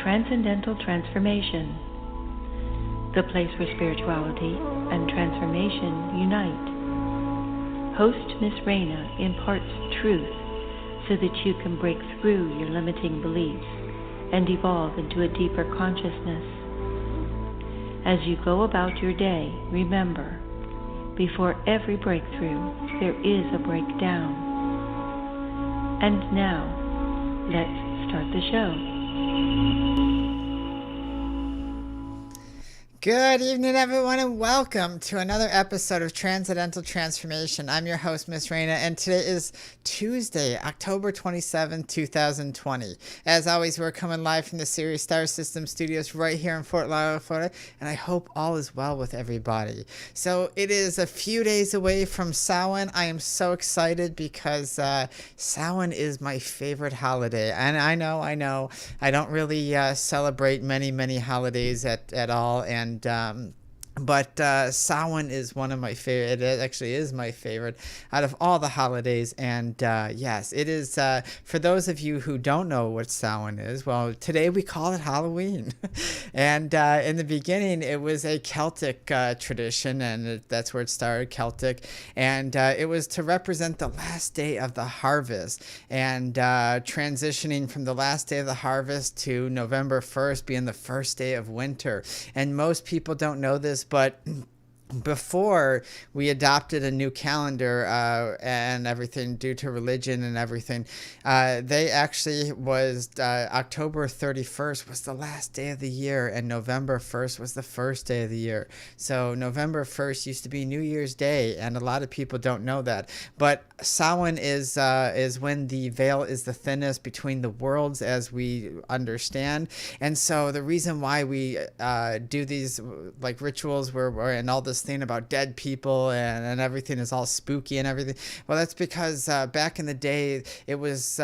Transcendental Transformation, the place where spirituality and transformation unite. Host Miss Raina imparts truth so that you can break through your limiting beliefs and evolve into a deeper consciousness. As you go about your day, remember, before every breakthrough, there is a breakdown. And now, let's start the show. Good evening, everyone, and welcome to another episode of Transcendental Transformation. I'm your host, Miss Raina, and today is Tuesday, October 27, 2020. As always, we're coming live from the Sirius Star System studios right here in Fort Lauderdale, Florida, and I hope all is well with everybody. So it is a few days away from Samhain. I am so excited because Samhain is my favorite holiday, and I know, I don't really celebrate many holidays at all, and but Samhain is one of my favorite. It actually is my favorite out of all the holidays. And yes, it is. For those of you who don't know what Samhain is, well, today we call it Halloween. And in the beginning, it was a Celtic tradition, and that's where it started, Celtic. And it was to represent the last day of the harvest, and transitioning from the last day of the harvest to November 1st being the first day of winter. And most people don't know this, but before we adopted a new calendar and everything due to religion and everything, they actually was October 31st was the last day of the year, and November 1st was the first day of the year. So November 1st used to be New Year's Day, and a lot of people don't know that. But Samhain is when the veil is the thinnest between the worlds as we understand. And so the reason why we do these like rituals and all this thing about dead people and everything is all spooky and everything, well, that's because back in the day it was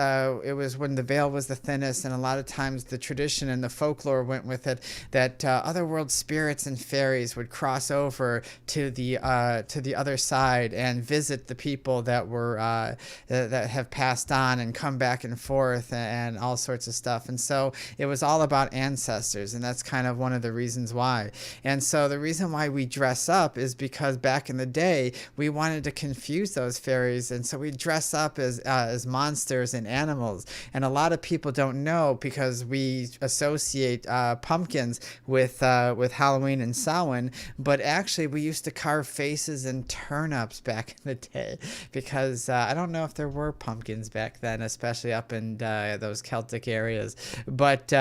when the veil was the thinnest, and a lot of times the tradition and the folklore went with it that otherworld spirits and fairies would cross over to the other side and visit the people that were that have passed on and come back and forth and all sorts of stuff. And so it was all about ancestors, and that's kind of one of the reasons why. And so the reason why we dress up is because back in the day we wanted to confuse those fairies, and so we dress up as monsters and animals. And a lot of people don't know, because we associate pumpkins with Halloween and Samhain, but actually we used to carve faces and turnips back in the day, because I don't know if there were pumpkins back then, especially up in those Celtic areas, but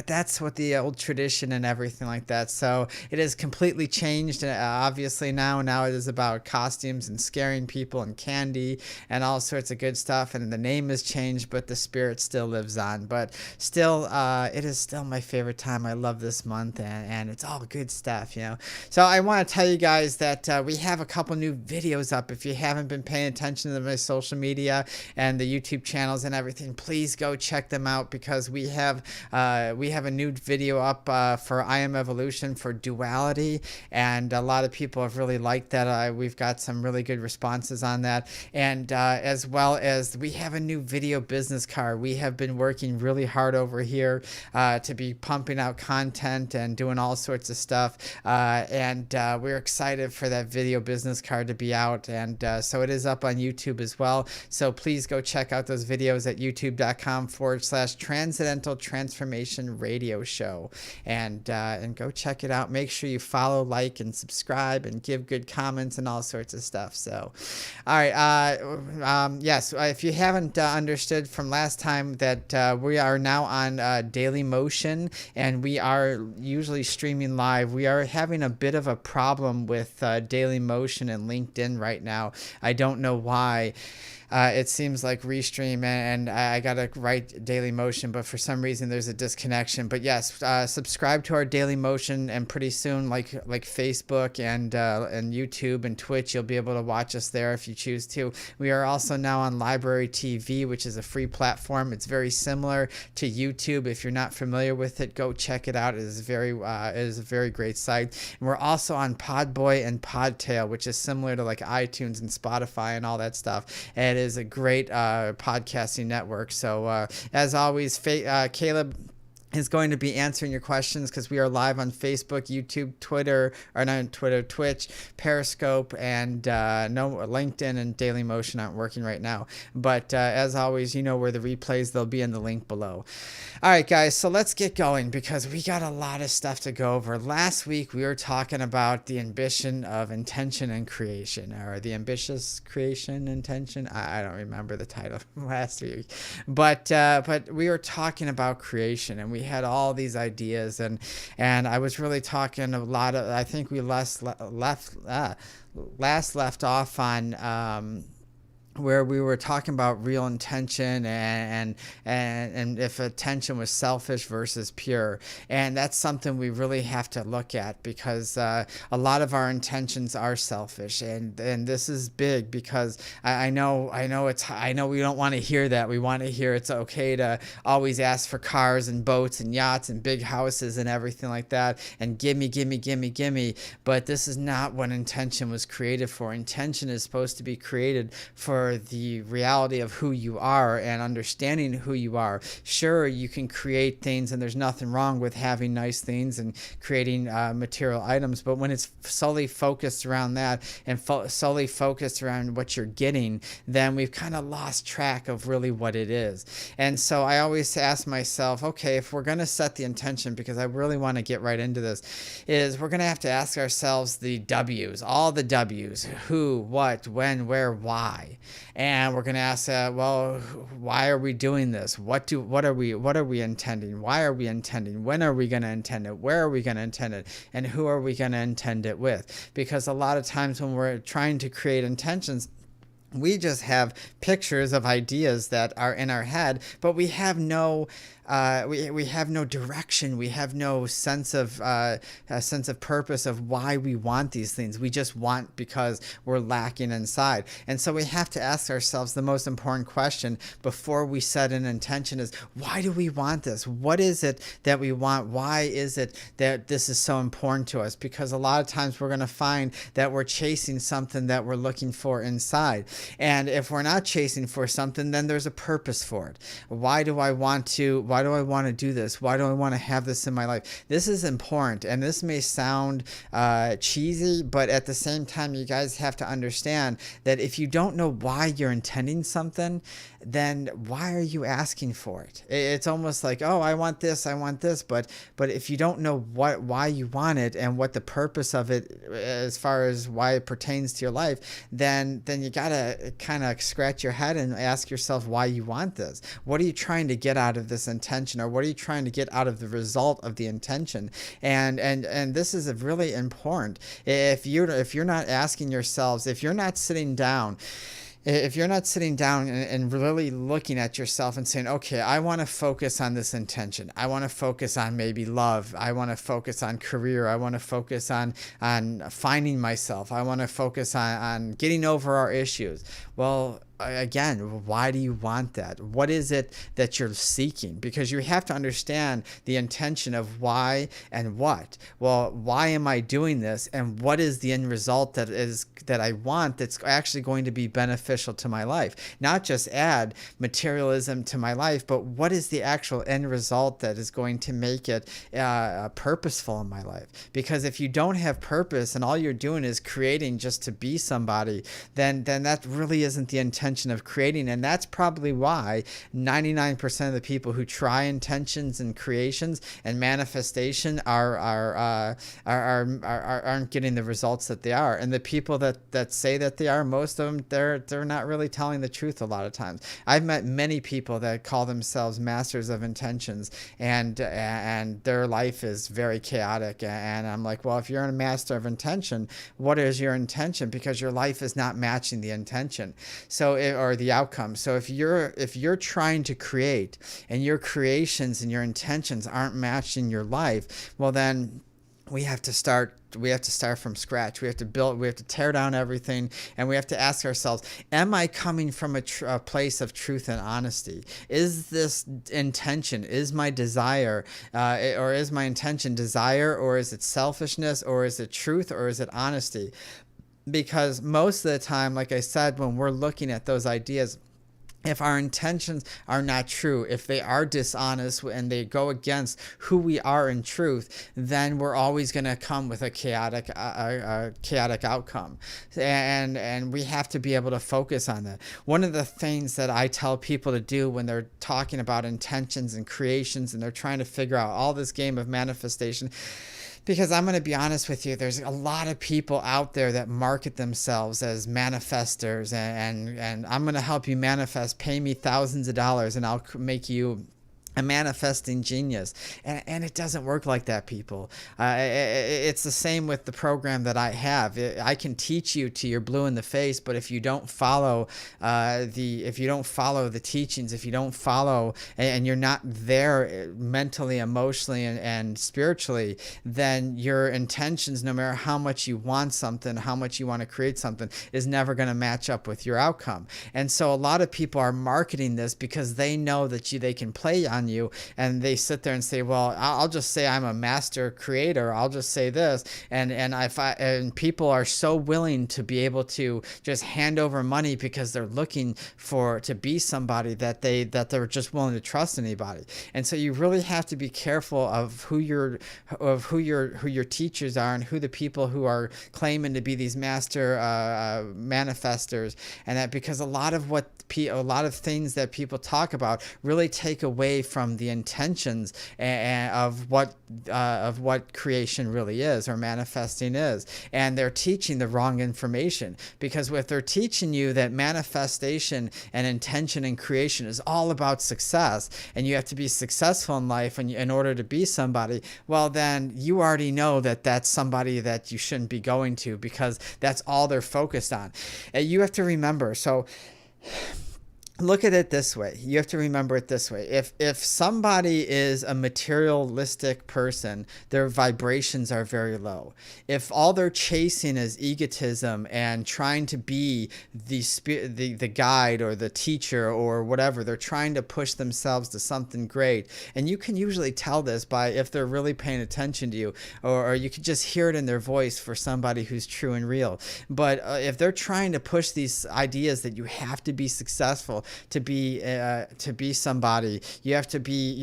that's what the old tradition and everything like that. So it has completely changed, obviously now. Now it is about costumes and scaring people and candy and all sorts of good stuff. And the name has changed, but the spirit still lives on. But still, it is still my favorite time. I love this month, and it's all good stuff, you know. So I want to tell you guys that we have a couple new videos up. If you haven't been paying attention to my social media and the YouTube channels and everything, please go check them out, because we have a new video up for I Am Evolution for duality, and a lot of people have really liked that. We've got some really good responses on that, and as well as we have a new video business card. We have been working really hard over here to be pumping out content and doing all sorts of stuff, and we're excited for that video business card to be out, and so it is up on YouTube as well. So please go check out those videos at youtube.com/Transcendental Transformation Radio Show, and go check it out. Make sure you follow, like, and subscribe, and give good comments and all sorts of stuff. So, all right, yes, if you haven't understood from last time that we are now on Daily Motion, and we are usually streaming live. We are having a bit of a problem with Daily Motion and LinkedIn right now. I don't know why. It seems like Restream and I got to write Daily Motion, but for some reason there's a disconnection. But yes, subscribe to our Daily Motion, and pretty soon, like Facebook and YouTube and Twitch, you'll be able to watch us there if you choose to. We are also now on Library TV, which is a free platform. It's very similar to YouTube. If you're not familiar with it, go check it out. It is a very great site. And we're also on Podboy and Podtail, which is similar to like iTunes and Spotify and all that stuff. And it is a great podcasting network. So as always, Caleb is going to be answering your questions, because we are live on Facebook, YouTube, Twitter, or not Twitter, Twitch, Periscope, and no, LinkedIn and Daily Motion aren't working right now. But as always, you know where the replays, they'll be in the link below. All right, guys, so let's get going, because we got a lot of stuff to go over. Last week, we were talking about the ambition of intention and creation, or the ambitious creation intention. I don't remember the title from last week, but we were talking about creation, and we had all these ideas, and I was really talking a lot of, I think we last left off on where we were talking about real intention and if attention was selfish versus pure. And that's something we really have to look at, because a lot of our intentions are selfish, and this is big, because I know we don't want to hear that. We want to hear it's okay to always ask for cars and boats and yachts and big houses and everything like that, and gimme. But this is not what intention was created for. Intention is supposed to be created for the reality of who you are and understanding who you are. Sure, you can create things, and there's nothing wrong with having nice things and creating material items, but when it's solely focused around that and solely focused around what you're getting, then we've kind of lost track of really what it is. And so I always ask myself, okay, if we're going to set the intention, because I really want to get right into this, is we're going to have to ask ourselves the W's, all the W's: who, what, when, where, why. And we're going to ask, well, why are we doing this? What are we intending? Why are we intending? When are we going to intend it? Where are we going to intend it? And who are we going to intend it with? Because a lot of times when we're trying to create intentions, we just have pictures of ideas that are in our head, but we have no we have no direction. We have no sense of purpose of why we want these things. We just want because we're lacking inside. And so we have to ask ourselves the most important question before we set an intention is, why do we want this? What is it that we want? Why is it that this is so important to us? Because a lot of times we're going to find that we're chasing something that we're looking for inside. And if we're not chasing for something, then there's a purpose for it. Why do I want to do this? Why do I want to have this in my life? This is important, and this may sound cheesy, but at the same time, you guys have to understand that if you don't know why you're intending something, then why are you asking for it? It's almost like, oh, I want this, but if you don't know why you want it and what the purpose of it, as far as why it pertains to your life, then you gotta kind of scratch your head and ask yourself why you want this. What are you trying to get out of this intention, or what are you trying to get out of the result of the intention? And this is really important. If you're not asking yourselves, if you're not sitting down and really looking at yourself and saying, okay, I want to focus on this intention. I want to focus on maybe love. I want to focus on career. I want to focus on finding myself. I want to focus on getting over our issues. Well, again, why do you want that? What is it that you're seeking? Because you have to understand the intention of why and what. Well, why am I doing this? And what is the end result that I want that's actually going to be beneficial to my life? Not just add materialism to my life, but what is the actual end result that is going to make it purposeful in my life? Because if you don't have purpose and all you're doing is creating just to be somebody, then that really isn't the intention of creating. And that's probably why 99% of the people who try intentions and creations and manifestation aren't getting the results that they are. And the people that say that they are, most of them, they're not really telling the truth a lot of times. I've met many people that call themselves masters of intentions, and their life is very chaotic. And I'm like, well, if you're a master of intention, what is your intention? Because your life is not matching the intention. Or the outcome. So if you're trying to create and your creations and your intentions aren't matching your life, well then we have to start from scratch. We have to tear down everything, and we have to ask ourselves, am I coming from a place of truth and honesty? Is this intention, is my desire, or is my intention desire, or is it selfishness, or is it truth, or is it honesty? Because most of the time, like I said, when we're looking at those ideas, if our intentions are not true, if they are dishonest and they go against who we are in truth, then we're always going to come with a chaotic outcome. And we have to be able to focus on that. One of the things that I tell people to do when they're talking about intentions and creations and they're trying to figure out all this game of manifestation, because I'm going to be honest with you, there's a lot of people out there that market themselves as manifestors, and I'm going to help you manifest. Pay me thousands of dollars and I'll make you a manifesting genius. And it doesn't work like that, people. It's the same with the program that I have. I can teach you till you're blue in the face, but if you don't follow the teachings, if you don't follow and you're not there mentally, emotionally, and spiritually, then your intentions, no matter how much you want something, how much you want to create something, is never going to match up with your outcome. And so a lot of people are marketing this because they know that they can play on you, and they sit there and say, well, I'll just say I'm a master creator, I'll just say this, and people are so willing to be able to just hand over money because they're looking to be somebody that they're just willing to trust anybody. And so you really have to be careful of who your teachers are and who the people who are claiming to be these master manifestors, and that because a lot of things that people talk about really take away from the intentions of what creation really is, or manifesting is. And they're teaching the wrong information, because if they're teaching you that manifestation and intention and creation is all about success, and you have to be successful in life in order to be somebody, well, then you already know that that's somebody that you shouldn't be going to, because that's all they're focused on. And you have to remember, so look at it this way. You have to remember it this way. If somebody is a materialistic person, their vibrations are very low. If all they're chasing is egotism and trying to be the guide or the teacher or whatever, they're trying to push themselves to something great. And you can usually tell this by if they're really paying attention to you, or you can just hear it in their voice for somebody who's true and real. But if they're trying to push these ideas that you have to be successful, to be somebody, you have to be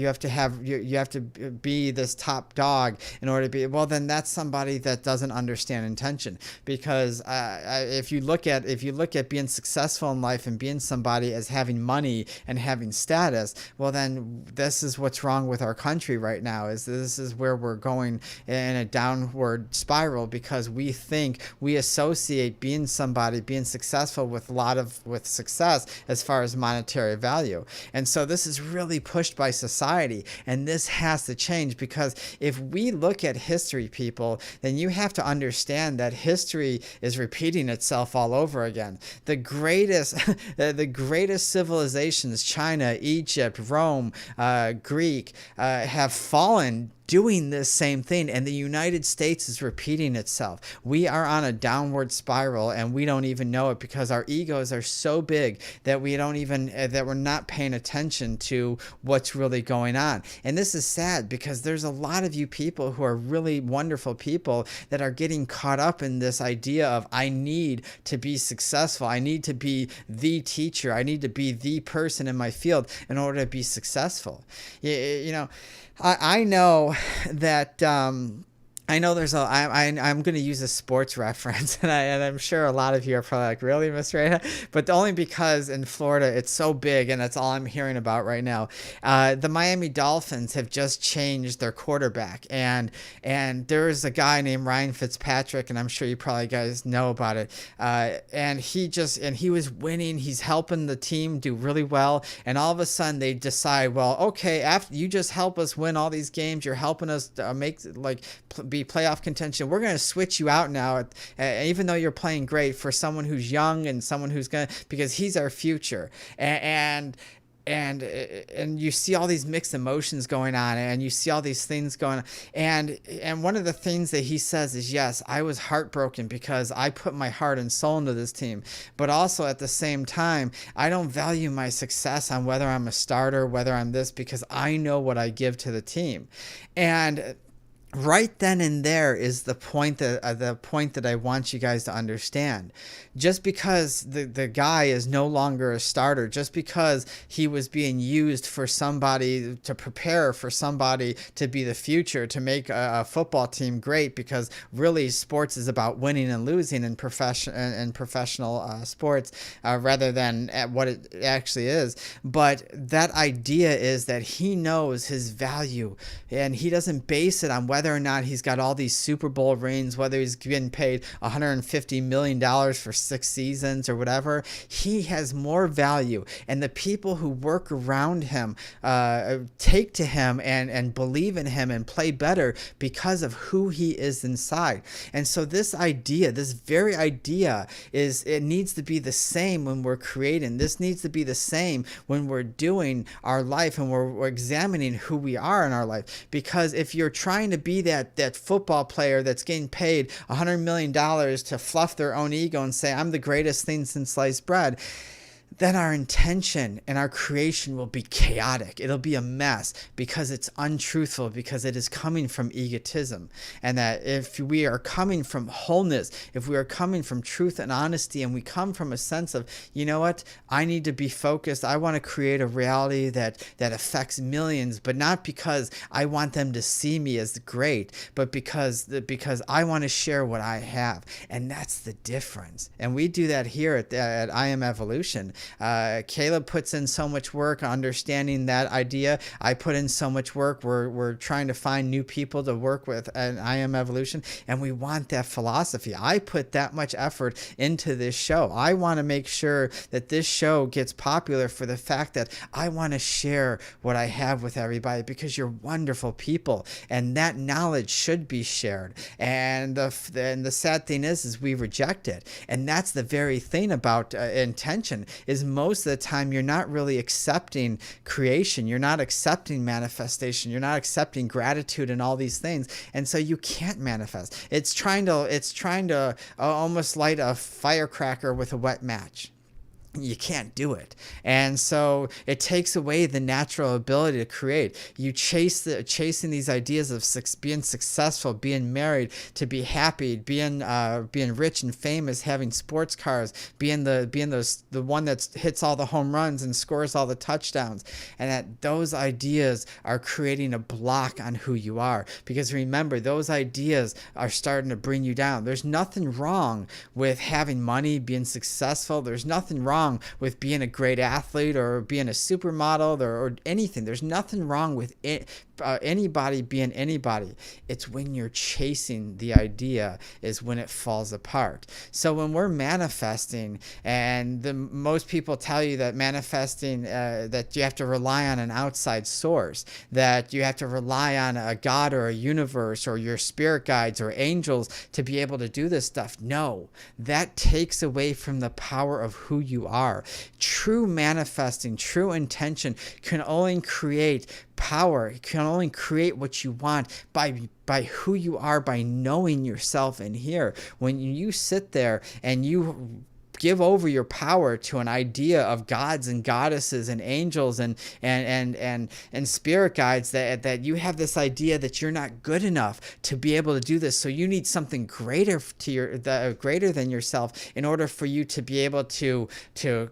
this top dog in order to be, well, then that's somebody that doesn't understand intention. Because if you look at being successful in life and being somebody as having money and having status, well, then this is what's wrong with our country right now. This is where we're going in a downward spiral, because we think we associate being somebody, being successful with success as far as monetary value. And so this is really pushed by society, and this has to change, because if we look at history, people, then you have to understand that history is repeating itself all over again. The greatest civilizations, China, Egypt, Rome, Greek, have fallen doing this same thing, and the United States is repeating itself. We are on a downward spiral, and we don't even know it, because our egos are so big that we're not paying attention to what's really going on. And this is sad, because there's a lot of you people who are really wonderful people that are getting caught up in this idea of, I need to be successful, I need to be the teacher, I need to be the person in my field in order to be successful. I know that I'm going to use a sports reference, and I'm sure a lot of you are probably like, really, Miss Raina? But only because in Florida it's so big, and that's all I'm hearing about right now. The Miami Dolphins have just changed their quarterback, and there's a guy named Ryan Fitzpatrick, and I'm sure you probably guys know about it. And he was winning. He's helping the team do really well, and all of a sudden they decide, well, okay, after you just help us win all these games, you're helping us be playoff contention, we're going to switch you out now, even though you're playing great, for someone who's young and someone who's because he's our future. And you see all these mixed emotions going on, and you see all these things going on, and one of the things that he says is, yes, I was heartbroken because I put my heart and soul into this team, but also at the same time, I don't value my success on whether I'm a starter, whether I'm this, because I know what I give to the team. And right then and there is the point that I want you guys to understand. Just because the guy is no longer a starter, just because he was being used for somebody to prepare for somebody to be the future, to make a football team great, because really sports is about winning and losing in professional sports, rather than at what it actually is. But that idea is that he knows his value, and he doesn't base it on whether or not he's got all these Super Bowl rings, whether he's getting paid $150 million for 6 seasons or whatever. He has more value, and the people who work around him take to him and believe in him and play better because of who he is inside. And so this idea, this very idea, it needs to be the same when we're creating. This needs to be the same when we're doing our life and we're examining who we are in our life. Because if you're trying to be that football player that's getting paid $100 million to fluff their own ego and say, I'm the greatest thing since sliced bread, then our intention and our creation will be chaotic. It'll be a mess because it's untruthful, because it is coming from egotism. And that if we are coming from wholeness, if we are coming from truth and honesty, and we come from a sense of, you know what, I need to be focused. I want to create a reality that affects millions, but not because I want them to see me as great, but because I want to share what I have. And that's the difference. And we do that here at I Am Evolution. Caleb puts in so much work understanding that idea. I put in so much work. We're trying to find new people to work with at I Am Evolution, and we want that philosophy. I put that much effort into this show. I want to make sure that this show gets popular for the fact that I want to share what I have with everybody, because you're wonderful people, and that knowledge should be shared. And the sad thing is we reject it. And that's the very thing about intention, is most of the time you're not really accepting creation. You're not accepting manifestation. You're not accepting gratitude and all these things. And so you can't manifest. It's trying to almost light a firecracker with a wet match. You can't do it. And so it takes away the natural ability to create. You chasing these ideas of being successful, being married, to be happy, being rich and famous, having sports cars, being the one that hits all the home runs and scores all the touchdowns. And that those ideas are creating a block on who you are. Because remember, those ideas are starting to bring you down. There's nothing wrong with having money, being successful. There's nothing wrong with being a great athlete or being a supermodel or anything. There's nothing wrong with it. Anybody being anybody. It's when you're chasing the idea is when it falls apart. So when we're manifesting, and most people tell you that manifesting, that you have to rely on an outside source, that you have to rely on a God or a universe or your spirit guides or angels to be able to do this stuff. No, that takes away from the power of who you are. True manifesting, true intention can only create power. It can only create what you want by who you are, by knowing yourself in here. When you sit there and you give over your power to an idea of gods and goddesses and angels and spirit guides, that you have this idea that you're not good enough to be able to do this, so you need something greater greater than yourself in order for you to be able to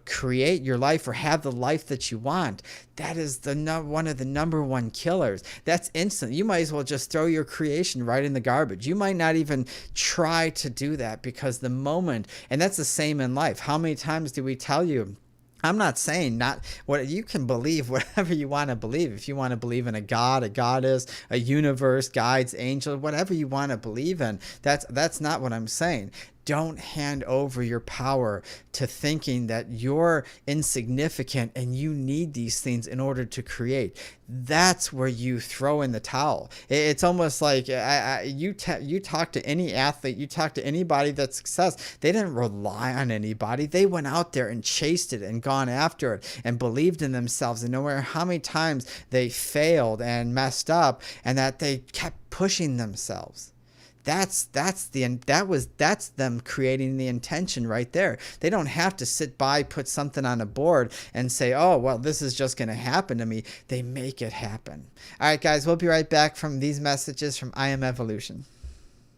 create your life or have the life that you want. That is one of the number one killers. That's instant. You might as well just throw your creation right in the garbage. You might not even try to do that, because the moment, and that's the same in life. How many times do we tell you, I'm not saying not what you can believe, whatever you want to believe. If you want to believe in a god, a goddess, a universe, guides, angel, whatever you want to believe in, that's not what I'm saying. Don't hand over your power to thinking that you're insignificant and you need these things in order to create. That's where you throw in the towel. It's almost like you talk to any athlete, you talk to anybody that's success. They didn't rely on anybody. They went out there and chased it and gone after it and believed in themselves. And no matter how many times they failed and messed up, and that they kept pushing themselves. That's them creating the intention right there. They don't have to sit by, put something on a board and say, oh, well, this is just going to happen to me. They make it happen. All right, guys, we'll be right back from these messages from I Am Evolution.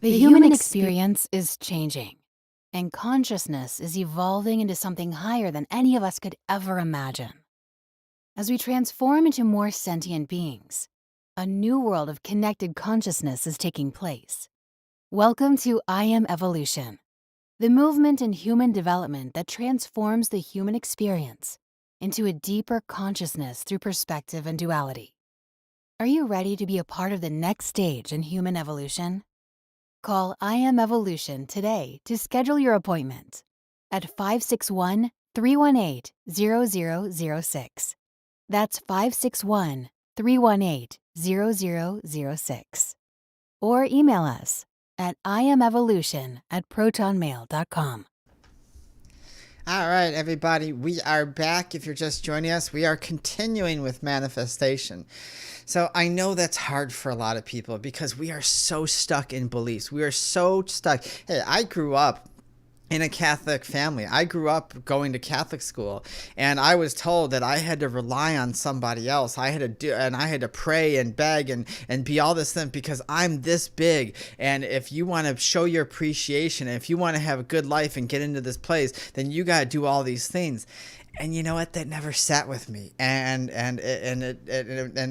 The human experience is changing, and consciousness is evolving into something higher than any of us could ever imagine. As we transform into more sentient beings, a new world of connected consciousness is taking place. Welcome to I Am Evolution, the movement in human development that transforms the human experience into a deeper consciousness through perspective and duality. Are you ready to be a part of the next stage in human evolution? Call I Am Evolution today to schedule your appointment at 561-318-0006. That's 561-318-0006. Or email us at iamevolution@protonmail.com. All right, everybody, we are back. If you're just joining us, we are continuing with manifestation. So I know that's hard for a lot of people because we are so stuck in beliefs. We are so stuck. Hey, I grew up in a Catholic family. I grew up going to Catholic school, and I was told that I had to rely on somebody else. I had to pray and beg and be all this thing because I'm this big. And if you want to show your appreciation, and if you want to have a good life and get into this place, then you got to do all these things. And you know what? That never sat with me, and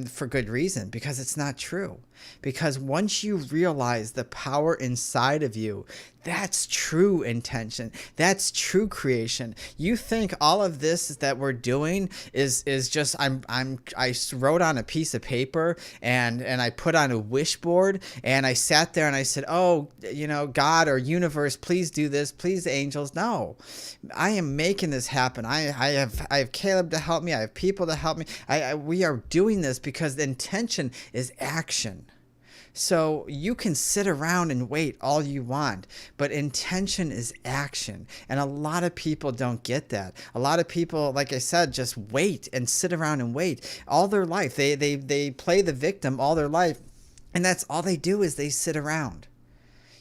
for good reason, because it's not true. Because once you realize the power inside of you, that's true intention. That's true creation. You think all of this that we're doing is just I wrote on a piece of paper and I put on a wish board and I sat there and I said, oh, God or universe, please do this, please angels. No, I am making this happen. I have Caleb to help me. I have people to help me. We are doing this because the intention is action. So you can sit around and wait all you want, but intention is action. And a lot of people don't get that. A lot of people, like I said, just wait and sit around and wait all their life. They play the victim all their life, and that's all they do is they sit around.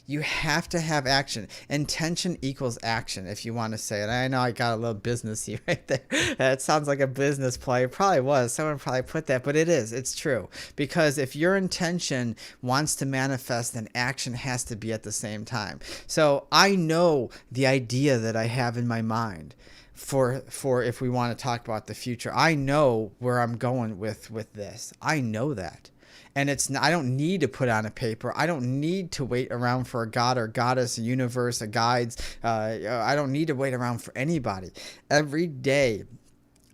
You have to have action. Intention equals action, if you want to say it. I know I got a little businessy right there. That sounds like a business play. It probably was. Someone probably put that, but it is. It's true. Because if your intention wants to manifest, then action has to be at the same time. So I know the idea that I have in my mind for if we want to talk about the future. I know where I'm going with this. I know that. And I don't need to put on a paper. I don't need to wait around for a god or goddess, a universe, a guides. I don't need to wait around for anybody. Every day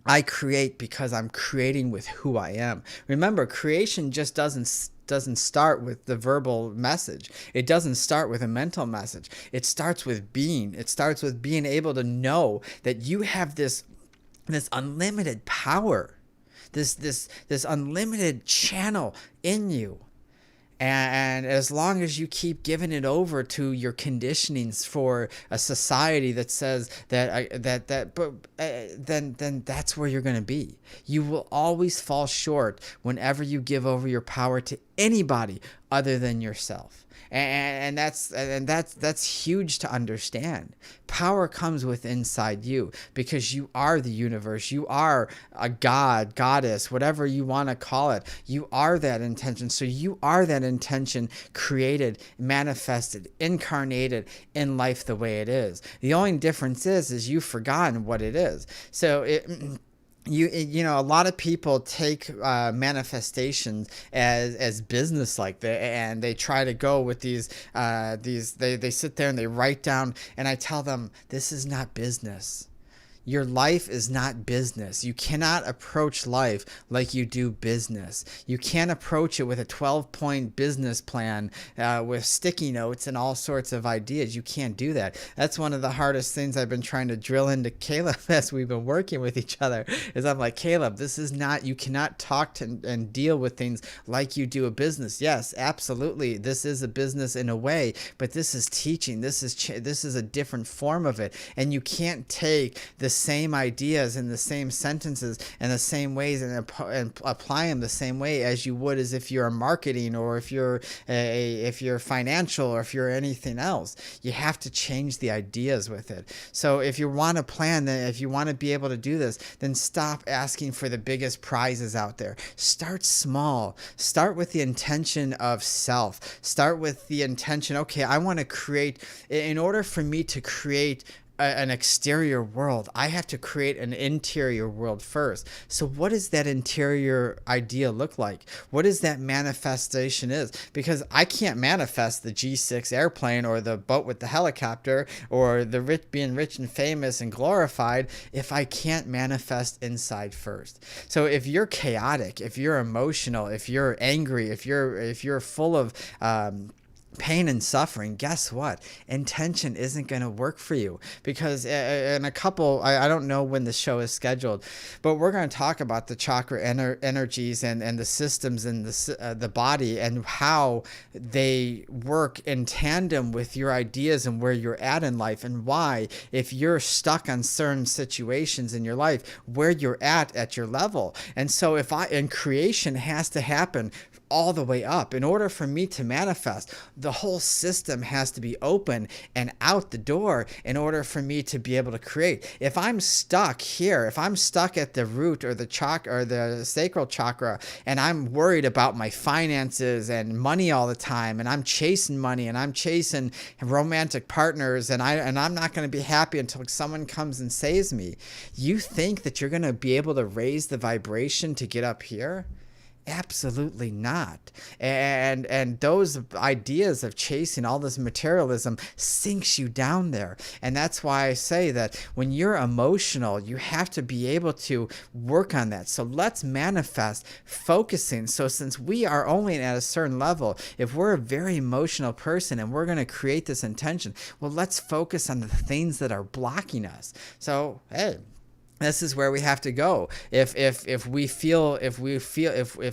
I create because I'm creating with who I am. Remember, creation just doesn't start with the verbal message. It doesn't start with a mental message. It starts with being. It starts with being able to know that you have this unlimited power. This unlimited channel in you, and as long as you keep giving it over to your conditionings for a society that says then that's where you're going to be. You will always fall short whenever you give over your power to anybody other than yourself. And that's huge to understand. Power comes with inside you because you are the universe. You are a god, goddess, whatever you want to call it. You are that intention. So you are that intention created, manifested, incarnated in life the way it is. The only difference is you've forgotten what it is. So a lot of people take manifestations as business like that, and they try to go with these they sit there and they write down, and I tell them, this is not business. Your life is not business. You cannot approach life like you do business. You can't approach it with a 12-point business plan with sticky notes and all sorts of ideas. You can't do that. That's one of the hardest things I've been trying to drill into Caleb as we've been working with each other, is I'm like, Caleb, this is not, you cannot talk and deal with things like you do a business. Yes, absolutely. This is a business in a way, but this is teaching. This is a different form of it. And you can't take the same ideas in the same sentences and the same ways and apply them the same way as you would as if you're marketing, or if you're financial, or if you're anything else. You have to change the ideas with it. So if you want to plan, then if you want to be able to do this, then stop asking for the biggest prizes out there. Start small. Start with the intention of self. Start with the intention, okay, I want to create, in order for me to create an exterior world, I have to create an interior world first. So what does that interior idea look like? What is that manifestation is? Because I can't manifest the G6 airplane or the boat with the helicopter or the being rich and famous and glorified if I can't manifest inside first. So if you're chaotic, if you're emotional, if you're angry, if you're full of pain and suffering, guess what? Intention isn't going to work for you, because in a couple, I don't know when the show is scheduled, but we're going to talk about the chakra energies and the systems in the body and how they work in tandem with your ideas and where you're at in life, and why, if you're stuck on certain situations in your life, where you're at your level. And so and creation has to happen all the way up. In order for me to manifest, the whole system has to be open and out the door in order for me to be able to create. If I'm stuck here, if I'm stuck at the root or the chakra or the sacral chakra, and I'm worried about my finances and money all the time, and I'm chasing money and I'm chasing romantic partners, and I'm not going to be happy until someone comes and saves me. You think that you're going to be able to raise the vibration to get up here? Absolutely not. And those ideas of chasing all this materialism sinks you down there. And that's why I say that when you're emotional, you have to be able to work on that. So let's manifest focusing. So since we are only at a certain level, if we're a very emotional person and we're going to create this intention, well, let's focus on the things that are blocking us. So, hey, this is where we have to go. If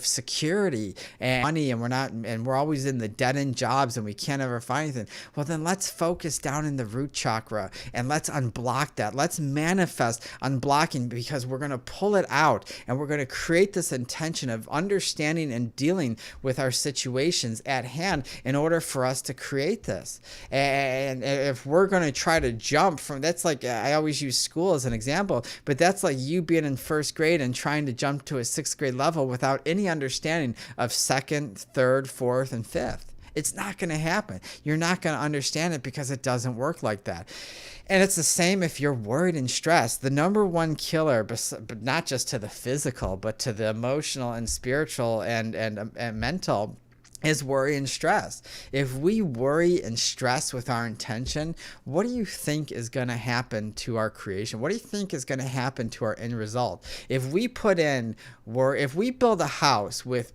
security and money, and we're always in the dead end jobs and we can't ever find anything, well, then let's focus down in the root chakra and let's unblock that. Let's manifest unblocking, because we're going to pull it out and we're going to create this intention of understanding and dealing with our situations at hand in order for us to create this. And if we're going to try to jump from, that's like, I always use school as an example, but that's like you being in first grade and trying to jump to a sixth grade level without any understanding of second, third, fourth, and fifth. It's not going to happen. You're not going to understand it because it doesn't work like that. And it's the same if you're worried and stressed. The number one killer, but not just to the physical, but to the emotional and spiritual and mental, is worry and stress. If we worry and stress with our intention, what do you think is going to happen to our creation? What do you think is going to happen to our end result? If we if we build a house with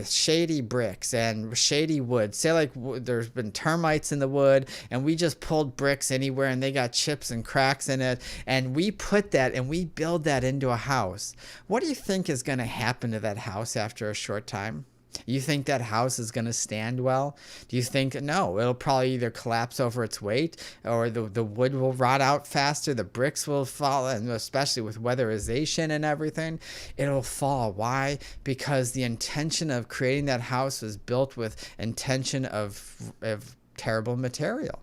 shady bricks and shady wood, say like there's been termites in the wood and we just pulled bricks anywhere and they got chips and cracks in it, and we put that and we build that into a house, what do you think is going to happen to that house after a short time? You think that house is going to stand well? Do you think, no, it'll probably either collapse over its weight, or the wood will rot out faster, the bricks will fall, and especially with weatherization and everything, it'll fall. Why? Because the intention of creating that house was built with intention of terrible material.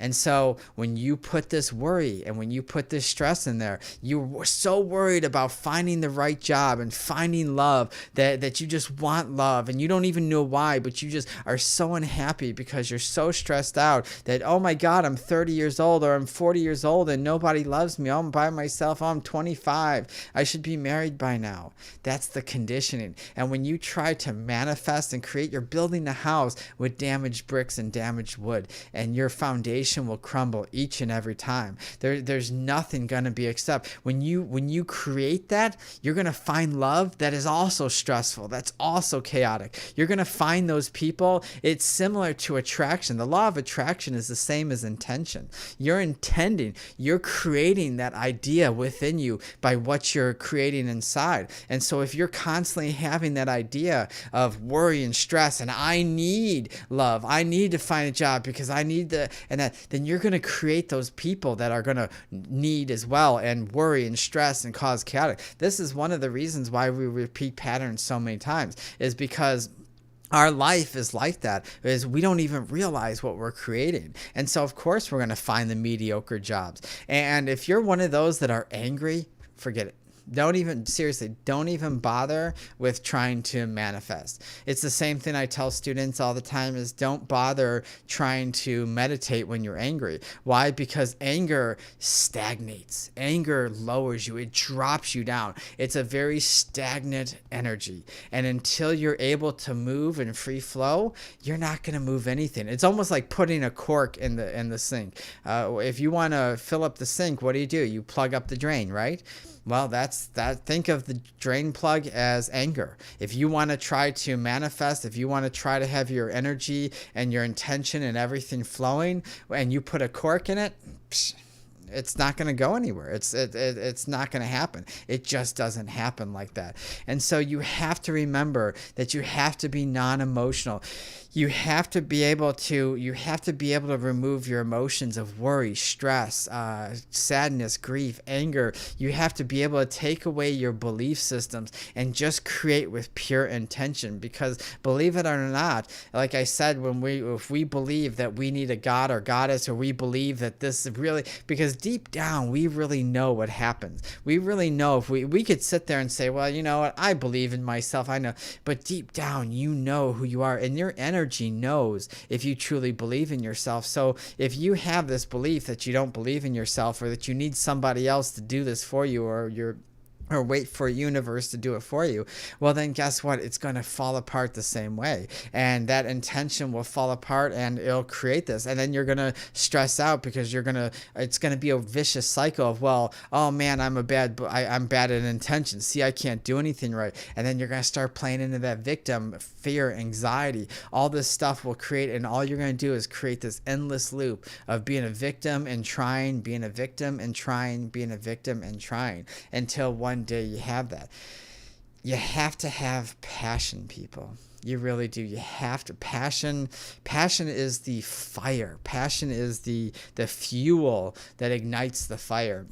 And so when you put this worry and when you put this stress in there, you're so worried about finding the right job and finding love that you just want love and you don't even know why, but you just are so unhappy because you're so stressed out that, oh my God, I'm 30 years old or I'm 40 years old and nobody loves me. I'm by myself. I'm 25. I should be married by now. That's the conditioning. And when you try to manifest and create, you're building a house with damaged bricks and damaged wood, and your foundation will crumble each and every time. There's nothing going to be except when you create that, you're going to find love that is also stressful, that's also chaotic. You're going to find those people. It's similar to attraction. The law of attraction is the same as intention. You're intending, you're creating that idea within you by what you're creating inside. And so if you're constantly having that idea of worry and stress and I need love, I need to find a job because I need and then you're going to create those people that are going to need as well and worry and stress and cause chaotic. This is one of the reasons why we repeat patterns so many times, is because our life is like that, is we don't even realize what we're creating. And so of course we're going to find the mediocre jobs. And if you're one of those that are angry, forget it. Don't even bother with trying to manifest. It's the same thing I tell students all the time, is don't bother trying to meditate when you're angry. Why? Because anger stagnates. Anger lowers you. It drops you down. It's a very stagnant energy. And until you're able to move and free flow, you're not going to move anything. It's almost like putting a cork in the sink. If you want to fill up the sink, what do? You plug up the drain, right? Well, that's that. Think of the drain plug as anger. If you want to try to manifest, if you want to try to have your energy and your intention and everything flowing, and you put a cork in it, it's not going to go anywhere. It's not going to happen. It just doesn't happen like that. And so you have to remember that you have to be non-emotional. You have to be able to remove your emotions of worry, stress, sadness, grief, anger. You have to be able to take away your belief systems and just create with pure intention. Because believe it or not, like I said, if we believe that we need a god or goddess, or we believe that this is really, because deep down we really know what happens. We really know. If we could sit there and say, well, you know what, I believe in myself, I know, but deep down you know who you are, and your energy knows if you truly believe in yourself. So if you have this belief that you don't believe in yourself, or that you need somebody else to do this for you, or wait for a universe to do it for you, well then guess what? It's going to fall apart the same way. And that intention will fall apart, and it'll create this. And then you're going to stress out, because it's going to be a vicious cycle of, well, oh man, I'm bad at intention. See, I can't do anything right. And then you're going to start playing into that victim, fear, anxiety. All this stuff will create, and all you're going to do is create this endless loop of being a victim and trying, being a victim and trying, being a victim and trying, until one day you have that. You have to have passion, people. You really do. You have to. Passion is the fire. Passion is the fuel that ignites the fire.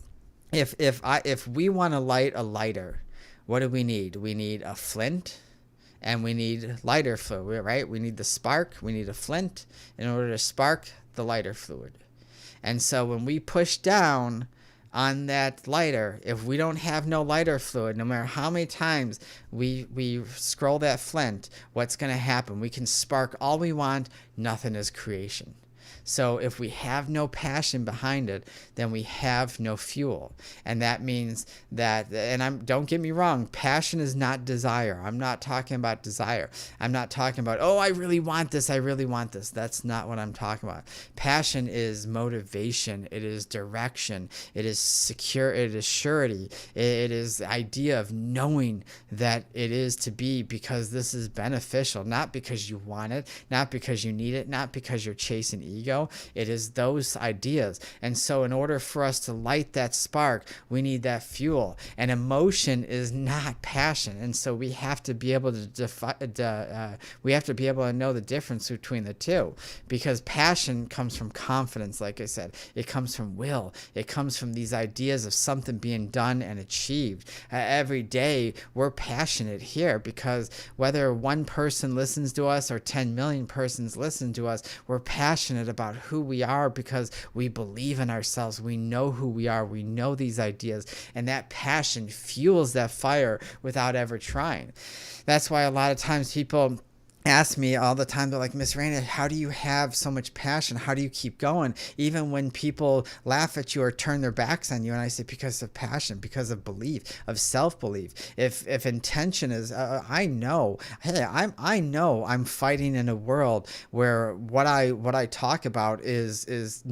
If we want to light a lighter, what do we need? We need a flint, and we need lighter fluid, right? We need the spark. We need a flint in order to spark the lighter fluid. And so when we push down on that lighter, if we don't have no lighter fluid, no matter how many times we scroll that flint, what's going to happen? We can spark all we want. Nothing is creation. So if we have no passion behind it, then we have no fuel. And that means that, and don't get me wrong, passion is not desire. I'm not talking about desire. I'm not talking about, oh, I really want this. I really want this. That's not what I'm talking about. Passion is motivation. It is direction. It is secure. It is surety. It is the idea of knowing that it is to be, because this is beneficial, not because you want it, not because you need it, not because you're chasing ego. It is those ideas. And so in order for us to light that spark, we need that fuel. And emotion is not passion. And so we have to be able to we have to be able to know the difference between the two, because passion comes from confidence. Like I said, it comes from will. It comes from these ideas of something being done and achieved. Every day we're passionate here, because whether one person listens to us or 10 million persons listen to us, we're passionate about who we are, because we believe in ourselves. We know who we are. We know these ideas, and that passion fuels that fire without ever trying. That's why a lot of times people ask me all the time, they're like, Miss Raina, how do you have so much passion? How do you keep going? Even when people laugh at you or turn their backs on you. And I say, because of passion, because of belief, of self-belief. If intention is, I know I'm fighting in a world where what I talk about is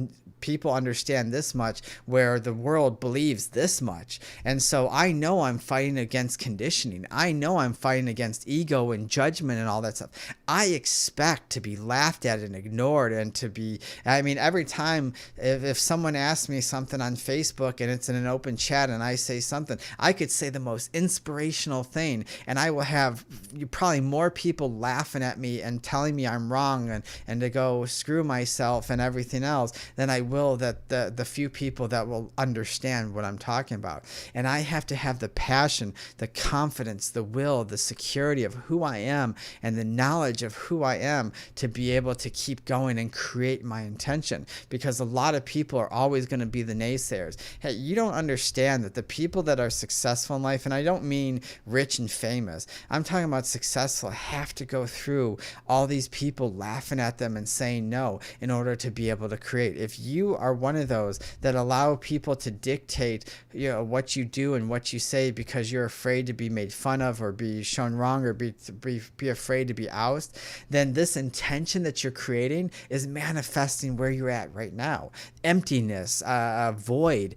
people understand this much, where the world believes this much. And so I know I'm fighting against conditioning. I know I'm fighting against ego and judgment and all that stuff. I expect to be laughed at and ignored, and to be, I mean, every time if someone asks me something on Facebook and it's in an open chat and I say something, I could say the most inspirational thing, and I will have probably more people laughing at me and telling me I'm wrong and to go screw myself and everything else than I will that the few people that will understand what I'm talking about. And I have to have the passion, the confidence, the will, the security of who I am, and the knowledge of who I am to be able to keep going and create my intention. Because a lot of people are always going to be the naysayers. Hey, you don't understand that the people that are successful in life, and I don't mean rich and famous, I'm talking about successful, have to go through all these people laughing at them and saying no in order to be able to create. If you are one of those that allow people to dictate, you know, what you do and what you say because you're afraid to be made fun of or be shown wrong or be afraid to be ousted, then this intention that you're creating is manifesting where you're at right now. Emptiness, void,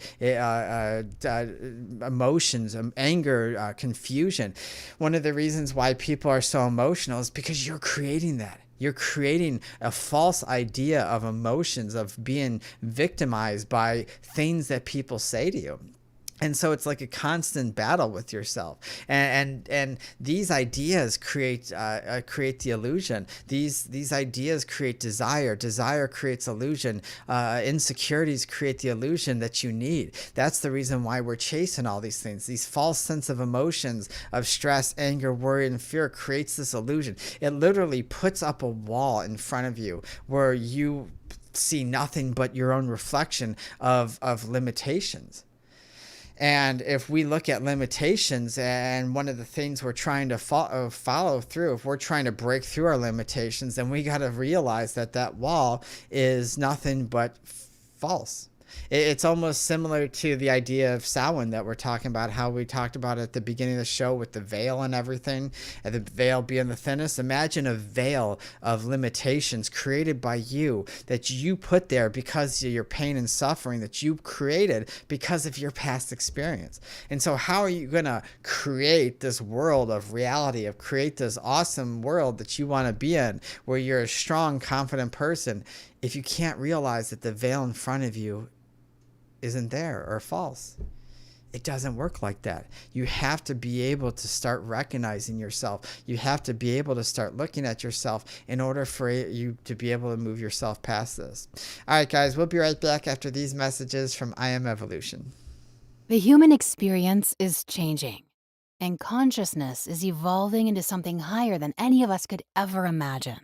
emotions, anger, confusion. One of the reasons why people are so emotional is because you're creating that. You're creating a false idea of emotions, of being victimized by things that people say to you. And so it's like a constant battle with yourself, and these ideas create the illusion. These ideas create desire. Desire creates illusion. Insecurities create the illusion that you need. That's the reason why we're chasing all these things. These false sense of emotions of stress, anger, worry, and fear creates this illusion. It literally puts up a wall in front of you where you see nothing but your own reflection of limitations. And if we look at limitations, and one of the things we're trying to follow through, if we're trying to break through our limitations, then we got to realize that wall is nothing but false. It's almost similar to the idea of Samhain that we're talking about, how we talked about at the beginning of the show with the veil and everything, and the veil being the thinnest. Imagine a veil of limitations created by you, that you put there because of your pain and suffering, that you created because of your past experience. And so how are you going to create this world of reality, create this awesome world that you want to be in, where you're a strong, confident person, if you can't realize that the veil in front of you isn't there or false? It doesn't work like that. You have to be able to start recognizing yourself. You have to be able to start looking at yourself in order for you to be able to move yourself past this. All right, guys, we'll be right back after these messages from I Am Evolution. The human experience is changing, and consciousness is evolving into something higher than any of us could ever imagine.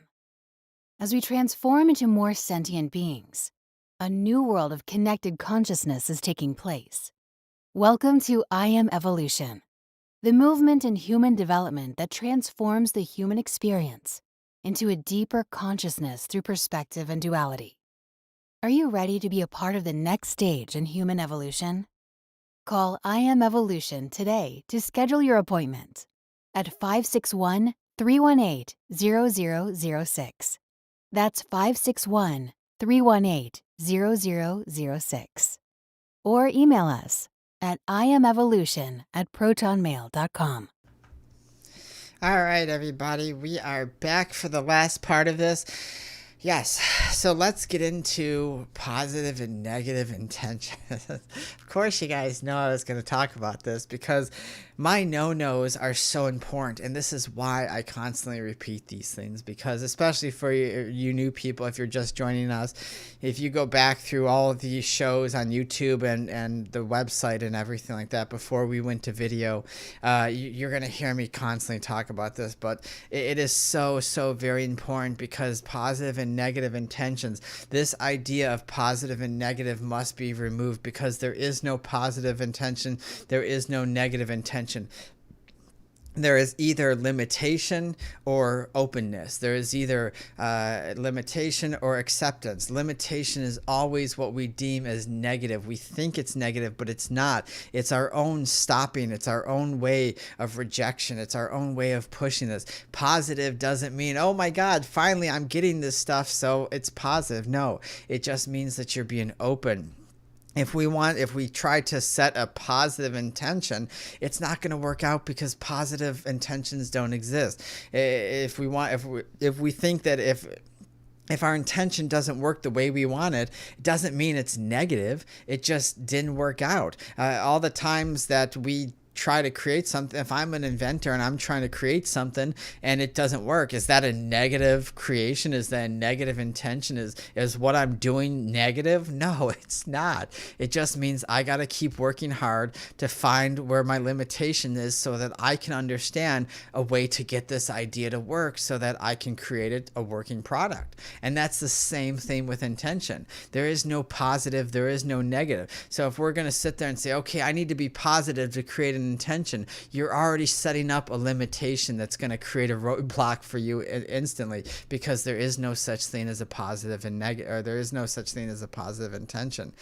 As we transform into more sentient beings, a new world of connected consciousness is taking place. Welcome to I Am Evolution, the movement in human development that transforms the human experience into a deeper consciousness through perspective and duality. Are you ready to be a part of the next stage in human evolution? Call I Am Evolution today to schedule your appointment at 561-318-0006. That's 561-318-0006. Or email us at iamevolution@protonmail.com. All right, everybody, we are back for the last part of this. Yes, so let's get into positive and negative intention. Of course, you guys know I was going to talk about this because my no-nos are so important, and this is why I constantly repeat these things, because especially for you new people, if you're just joining us, if you go back through all of these shows on YouTube and the website and everything like that before we went to video, you're going to hear me constantly talk about this, but it is so very important, because positive and negative intentions, this idea of positive and negative must be removed, because there is no positive intention, there is no negative intention. there is either limitation or openness. There is either limitation or acceptance. Limitation is always what we deem as negative. We think it's negative, but it's not. It's our own stopping. It's our own way of rejection. It's our own way of pushing this. Positive doesn't mean, oh my God, finally I'm getting this stuff, so it's positive. No, it just means that you're being open. If we try to set a positive intention, it's not going to work out because positive intentions don't exist. If we think that if our intention doesn't work the way we want it, it doesn't mean it's negative. It just didn't work out. All the times that we try to create something, if I'm an inventor and I'm trying to create something and it doesn't work, is that a negative creation? Is that a negative intention? Is what I'm doing negative? No, it's not. It just means I got to keep working hard to find where my limitation is so that I can understand a way to get this idea to work so that I can create a working product. And that's the same thing with intention. There is no positive, there is no negative. So if we're going to sit there and say, okay, I need to be positive to create an intention, you're already setting up a limitation that's going to create a roadblock for you instantly, because there is no such thing as a positive and negative, or there is no such thing as a positive intention.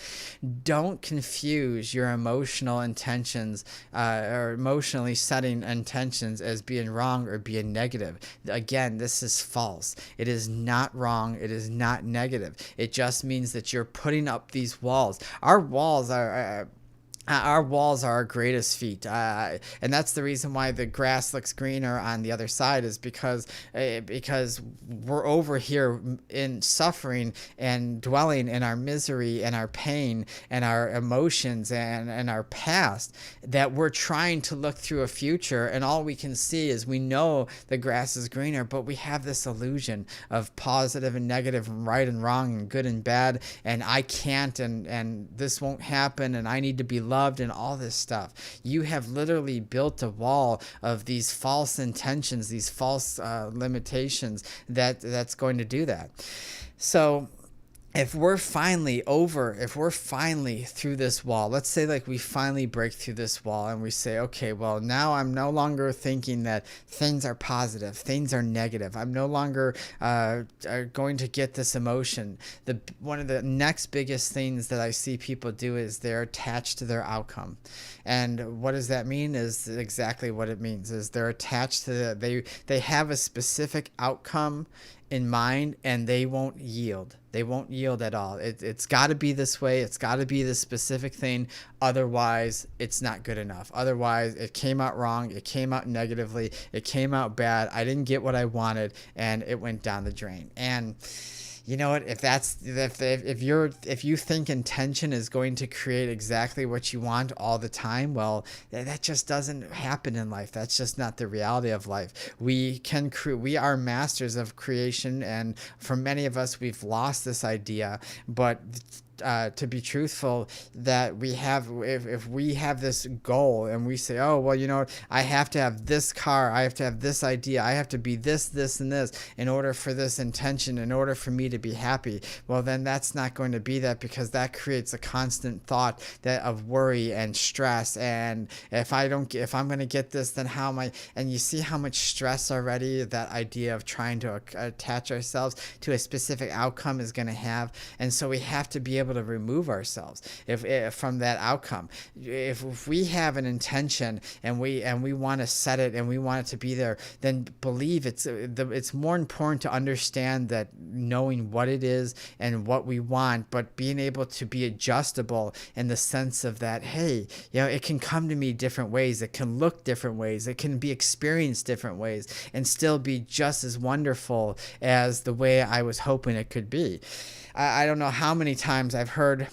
Don't confuse your emotional intentions or emotionally setting intentions as being wrong or being negative. Again, this is false. It is not wrong. It is not negative. It just means that you're putting up these walls. Our walls are our greatest feat, and that's the reason why the grass looks greener on the other side, is because we're over here in suffering and dwelling in our misery and our pain and our emotions and our past, that we're trying to look through a future, and all we can see is, we know the grass is greener, but we have this illusion of positive and negative and right and wrong and good and bad, and I can't, and this won't happen, and I need to be loved, and all this stuff. You have literally built a wall of these false intentions, these false limitations that's going to do that. So if we're finally through this wall, let's say like we finally break through this wall and we say, okay, well, now I'm no longer thinking that things are positive, things are negative. I'm no longer going to get this emotion. One of the next biggest things that I see people do is they're attached to their outcome. And what does that mean? Is exactly what it means, is they're attached to they have a specific outcome in mind, and they won't yield. They won't yield at all. It's got to be this way. It's got to be this specific thing. Otherwise, it's not good enough. Otherwise, it came out wrong. It came out negatively. It came out bad. I didn't get what I wanted, and it went down the drain. And you know what? If you think intention is going to create exactly what you want all the time, well, that just doesn't happen in life. That's just not the reality of life. We are masters of creation, and for many of us, we've lost this idea. But to be truthful, that if we have this goal and we say, oh, well, you know, I have to have this car, I have to have this idea, I have to be this, and this in order for this intention, in order for me to be happy. Well, then that's not going to be that, because that creates a constant thought of worry and stress. And if I'm going to get this, then how am I? And you see how much stress already that idea of trying to attach ourselves to a specific outcome is going to have. And so we have to be able to remove ourselves from that outcome. If we have an intention and we want to set it and we want it to be there, then believe it's more important to understand that, knowing what it is and what we want, but being able to be adjustable in the sense of that, hey, you know, it can come to me different ways, it can look different ways, it can be experienced different ways, and still be just as wonderful as the way I was hoping it could be. I don't know how many times I've heard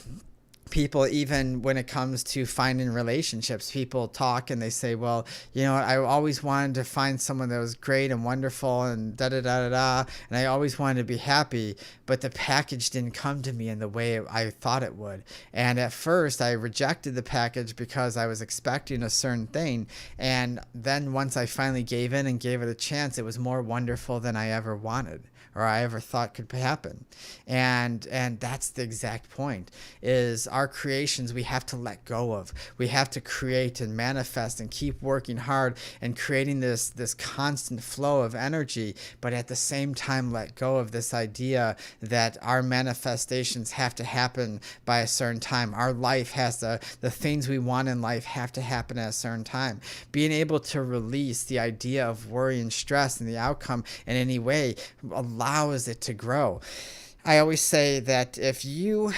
people, even when it comes to finding relationships, people talk and they say, well, you know, I always wanted to find someone that was great and wonderful and da-da-da-da-da, and I always wanted to be happy, but the package didn't come to me in the way I thought it would. And at first, I rejected the package because I was expecting a certain thing, and then once I finally gave in and gave it a chance, it was more wonderful than I ever wanted. or I ever thought could happen. And that's the exact point, is our creations we have to let go of. We have to create and manifest and keep working hard and creating this constant flow of energy, but at the same time let go of this idea that our manifestations have to happen by a certain time. Our life has the things we want in life have to happen at a certain time. Being able to release the idea of worry and stress and the outcome in any way allows it to grow. I always say that if you're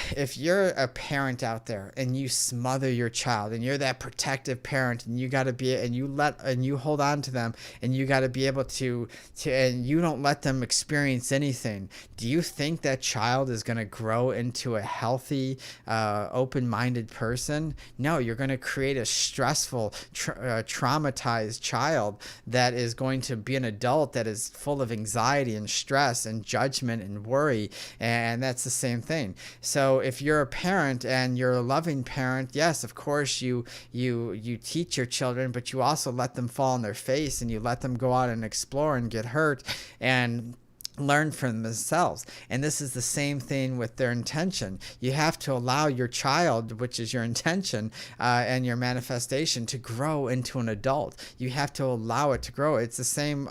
a parent out there and you smother your child and you're that protective parent and you hold on to them and you got to be able to and you don't let them experience anything, do you think that child is going to grow into a healthy, open-minded person? No, you're going to create a stressful, traumatized child that is going to be an adult that is full of anxiety and stress and judgment and worry. And that's the same thing. So if you're a parent and you're a loving parent, yes, of course you teach your children, but you also let them fall on their face and you let them go out and explore and get hurt and learn from themselves. And this is the same thing with their intention. You have to allow your child, which is your intention and your manifestation, to grow into an adult. You have to allow it to grow. It's the same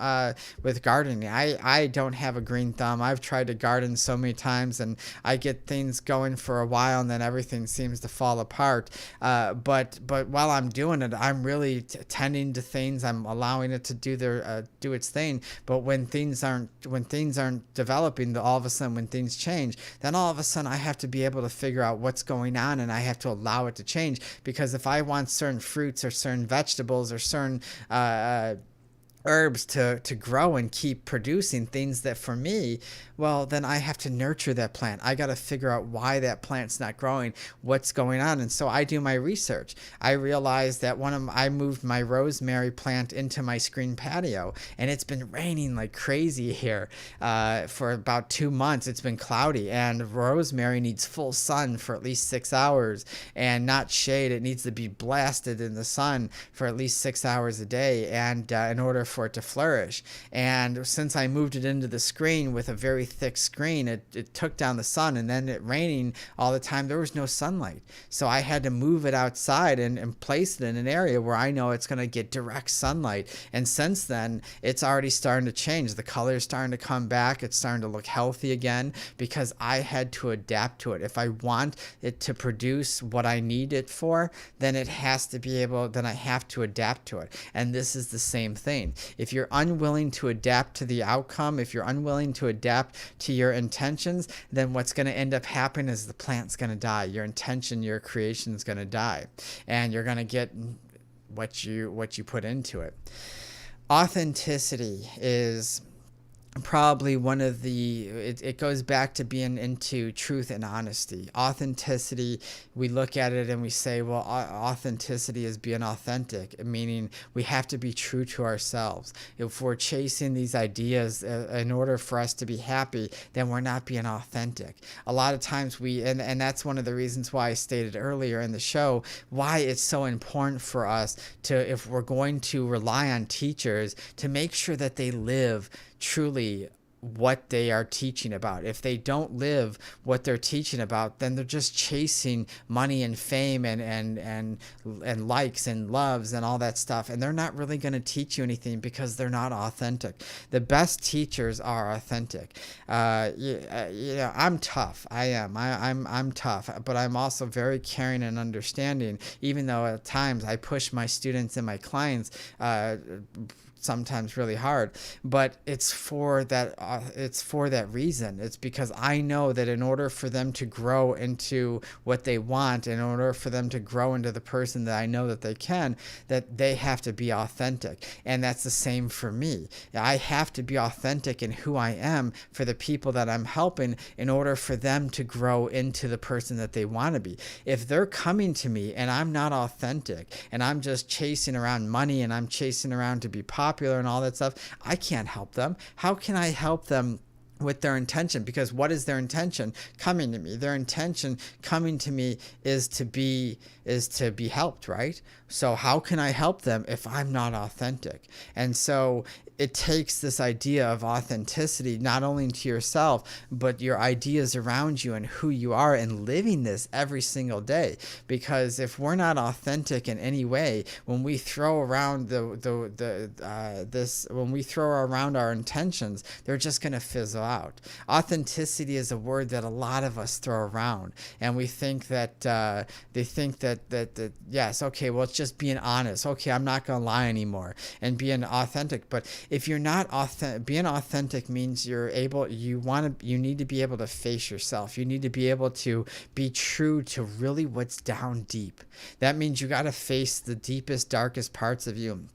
with gardening. I don't have a green thumb. I've tried to garden so many times and I get things going for a while and then everything seems to fall apart. But while I'm doing it, I'm really tending to things. I'm allowing it to do its thing. But when things aren't developing, all of a sudden when things change, then all of a sudden I have to be able to figure out what's going on and I have to allow it to change. Because if I want certain fruits or certain vegetables or certain herbs to grow and keep producing things that for me, well, then I have to nurture that plant. I got to figure out why that plant's not growing, what's going on. And so I do my research. I realized that I moved my rosemary plant into my screen patio and it's been raining like crazy here for about 2 months. It's been cloudy and rosemary needs full sun for at least 6 hours and not shade. It needs to be blasted in the sun for at least 6 hours a day and in order for it to flourish. And since I moved it into the screen with a very thick screen, it took down the sun, and then it raining all the time, there was no sunlight. So I had to move it outside and place it in an area where I know it's going to get direct sunlight. And since then, it's already starting to change. The color is starting to come back. It's starting to look healthy again because I had to adapt to it. If I want it to produce what I need it for, then I have to adapt to it. And this is the same thing. If you're unwilling to adapt to the outcome, if you're unwilling to adapt to your intentions, then what's going to end up happening is the plant's going to die. Your intention, your creation is going to die, and you're going to get what you put into it. Authenticity is probably one of it goes back to being into truth and honesty. Authenticity, we look at it and we say, well, authenticity is being authentic, meaning we have to be true to ourselves. If we're chasing these ideas in order for us to be happy, then we're not being authentic. A lot of times and that's one of the reasons why I stated earlier in the show why it's so important for us to, if we're going to rely on teachers, to make sure that they live truly what they are teaching about. If they don't live what they're teaching about, then they're just chasing money and fame and likes and loves and all that stuff, and they're not really going to teach you anything because they're not authentic. The best teachers are authentic. I'm tough. I am. I'm tough, but I'm also very caring and understanding, even though at times I push my students and my clients sometimes really hard, but it's for that reason. It's because I know that in order for them to grow into what they want, in order for them to grow into the person that I know that they can, that they have to be authentic. And that's the same for me. I have to be authentic in who I am for the people that I'm helping in order for them to grow into the person that they want to be. If they're coming to me and I'm not authentic and I'm just chasing around money and I'm chasing around to be popular and all that stuff, I can't help them. How can I help them with their intention. Because what is their intention coming to me? Their intention coming to me is to be helped, right? So how can I help them if I'm not authentic? And so it takes this idea of authenticity, not only to yourself, but your ideas around you and who you are, and living this every single day. Because if we're not authentic in any way, when we throw around when we throw around our intentions, they're just going to fizzle out. Authenticity is a word that a lot of us throw around, and we think that they think that yes, okay, well, it's just being honest. Okay, I'm not going to lie anymore, and being authentic. But if you're not authentic, being authentic means you need to be able to face yourself. You need to be able to be true to really what's down deep. That means you got to face the deepest, darkest parts of you.